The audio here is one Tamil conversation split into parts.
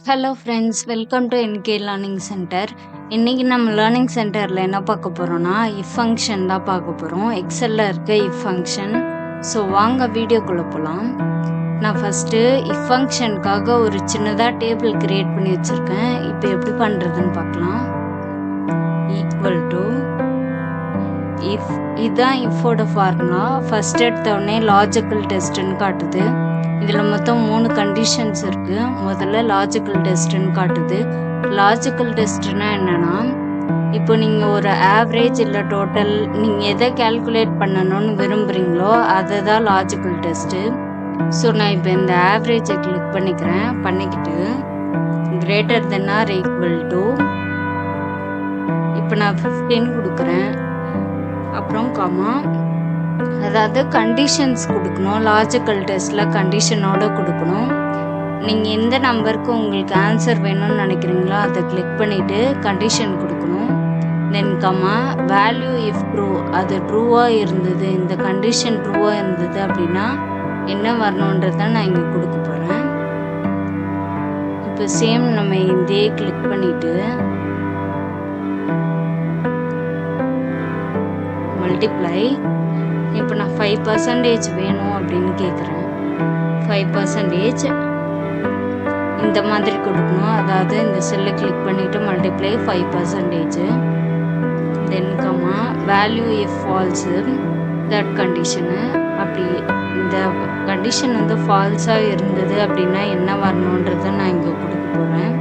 Hello friends, welcome to என்கே learning centre. இன்றைக்கி நம்ம லேர்னிங் சென்டரில் என்ன பார்க்க போகிறோன்னா இஃப் ஃபங்க்ஷன் தான் பார்க்க போகிறோம். எக்ஸலில் இருக்க இஃப் ஃபங்க்ஷன். ஸோ வாங்க வீடியோக்குள்ளே போகலாம். நான் ஃபஸ்ட்டு இஃப் ஃபங்க்ஷனுக்காக ஒரு சின்னதாக டேபிள் க்ரியேட் பண்ணி வச்சுருக்கேன். இப்போ எப்படி பண்ணுறதுன்னு பார்க்கலாம். ஈக்குவல் டு இஃப், இதுதான் இஃபோட ஃபார்முலா. ஃபஸ்ட் எடுத்தோடனே லாஜிக்கல் டெஸ்ட்டுன்னு காட்டுது. இதில் மொத்தம் 3 கண்டிஷன்ஸ் இருக்குது. முதல்ல லாஜிக்கல் டெஸ்ட்டுன்னு காட்டுது. லாஜிக்கல் டெஸ்ட்னா என்னென்னா, இப்போ நீங்கள் ஒரு ஆவரேஜ் இல்லை டோட்டல் நீங்கள் எதை கேல்குலேட் பண்ணணும்னு விரும்புகிறீங்களோ அதை தான் லாஜிக்கல் டெஸ்ட்டு. ஸோ நான் இப்போ இந்த ஆவரேஜை கிளிக் பண்ணிக்கிட்டு greater than or equal to, இப்போ நான் 15 கொடுக்குறேன். அப்புறம் கமா, அதாவது கண்டிஷன்ஸ் கொடுக்கணும். லாஜிக்கல் டெஸ்ட்டில் கண்டிஷனோடு கொடுக்கணும். நீங்கள் எந்த நம்பருக்கு உங்களுக்கு ஆன்சர் வேணும்னு நினைக்கிறீங்களோ அதை கிளிக் பண்ணிவிட்டு கண்டிஷன் கொடுக்கணும். தென் கமா வேல்யூ இஃப் ட்ரூ, அது ட்ரூவாக இருந்தது, இந்த கண்டிஷன் ட்ரூவாக இருந்தது அப்படின்னா என்ன வரணுன்றதை நான் இங்கே கொடுக்க போகிறேன். இப்போ சேம் நம்ம இதே கிளிக் பண்ணிவிட்டு மல்டிப்ளை. இப்போ நான் 5% வேணும் அப்படின்னு கேட்குறேன். 5% இந்த மாதிரி கொடுக்கணும். அதாவது இந்த செல்லை கிளிக் பண்ணிவிட்டு multiply 5%. Then comma value if falls, that condition. அப்படி இந்த கண்டிஷன் வந்து ஃபால்ஸாக இருந்தது அப்படின்னா என்ன வரணுன்றதை நான் இங்கே கொடுக்க போகிறேன்.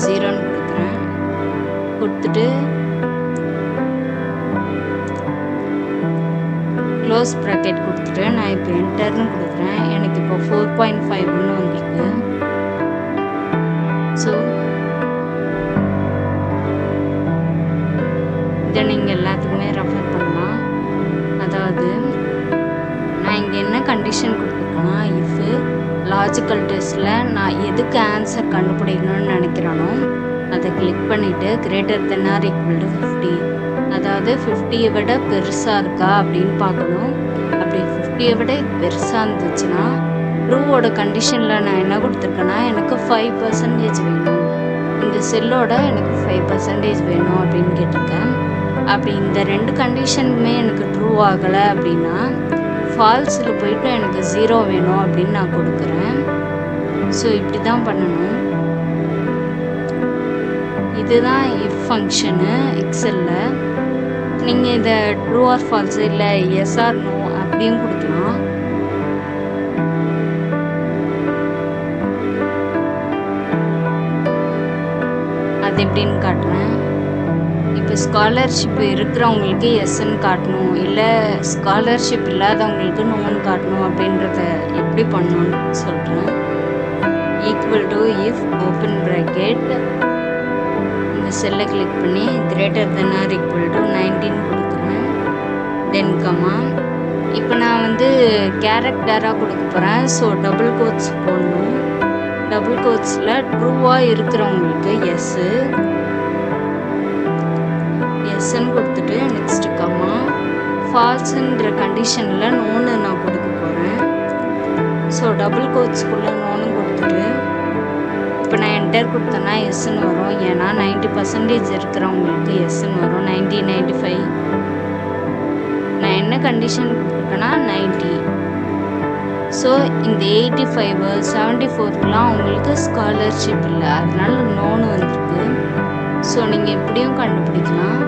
0ன்னு கொடுக்குறேன். கொடுத்துட்டு க்ளோஸ் ப்ராக்கெட் கொடுத்துட்டு நான் இப்போ என்டர்னு கொடுக்குறேன். எனக்கு இப்போ 4.5ன்னு வந்திருக்கு. ஸோ இதை நீங்கள் எல்லாத்துக்குமே ரெஃபர் பண்ணலாம். அதாவது நான் இங்கே என்ன கண்டிஷன் கொடுத்துருக்கேன்னா, இஃப் லாஜிக்கல் டெஸ்ட்டில் நான் எதுக்கு ஆன்சர் கண்டுபிடிக்கணும்னு நினைக்கிறேனோ அதை கிளிக் பண்ணிவிட்டு greater than or equal to 50, அதாவது 50யை விட பெருசாக இருக்கா அப்படின்னு பார்க்கணும். அப்படி 50யை விட பெருசாக இருந்துச்சுன்னா ட்ரூவோட கண்டிஷனில் நான் என்ன கொடுத்துருக்கேன்னா, எனக்கு 5% வேணும், இந்த செல்லோட எனக்கு 5% வேணும் அப்படின்னு கேட்டிருக்கேன். அப்படி இந்த 2 கண்டிஷனுமே எனக்கு ட்ரூ ஆகலை அப்படின்னா ஃபால்ஸில் போயிட்டு எனக்கு 0 வேணும் அப்படின்னு நான் கொடுக்குறேன். ஸோ இப்படி தான் பண்ணணும். இதுதான் இஃப் ஃபங்க்ஷனு எக்ஸலில். நீங்கள் இதை ட்ரூ ஆர் ஃபால்ஸ் இல்லை எஸ் ஆர் நோ அப்படியும் கொடுக்கலாம். அது எப்படின்னு காட்டுறேன். இப்போ ஸ்காலர்ஷிப் இருக்கிறவங்களுக்கு எஸ்ன்னு காட்டணும், இல்லை ஸ்காலர்ஷிப் இல்லாதவங்களுக்கு நோன்னு காட்டணும். அப்படின்றத எப்படி பண்ணணும்னு சொல்கிறேன். Equal to if open bracket, இந்த செல்லை கிளிக் பண்ணி greater than or equal to 19 கொடுக்குறேன். தென் கமா, இப்போ நான் வந்து கேரக்டராக கொடுக்க போகிறேன். ஸோ டபுள் கோட்ஸ் போடணும். டபுள் கோட்ஸில் ட்ரூவாக இருக்கிறவங்களுக்கு எஸ்ன்னு கொடுத்துட்டு நெக்ஸ்ட் கமா, ஃபால்ஸுன்ற கண்டிஷனில் நோன்னு நான் கொடுக்க போகிறேன். ஸோ டபுள் கோட்ஸ்குள்ளே நோன்னு கொடுத்துட்டு இப்போ நான் என்டர் கொடுத்தேன்னா எஸ்ன்னு வரும். ஏன்னா 90% இருக்கிறவங்களுக்கு எஸ்ன்னு வரும். 90, 95. நான் என்ன கண்டிஷன் கொடுத்துருக்கேன்னா 90. ஸோ இந்த 85, 74க்குலாம் அவங்களுக்கு ஸ்காலர்ஷிப் இல்லை, அதனால நோன்னு வந்திருக்கு. ஸோ நீங்கள் எப்படியும் கண்டுபிடிக்கலாம்.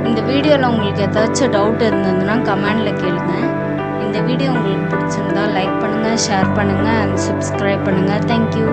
இந்த வீடியோவில் உங்களுக்கு ஏதாச்சும் டவுட் இருந்ததுன்னா கமெண்டில் கேளுங்க. இந்த வீடியோ உங்களுக்கு பிடிச்சிருந்தா லைக் பண்ணுங்கள், ஷேர் பண்ணுங்கள் அண்ட் சப்ஸ்கிரைப் பண்ணுங்கள். தேங்க்யூ.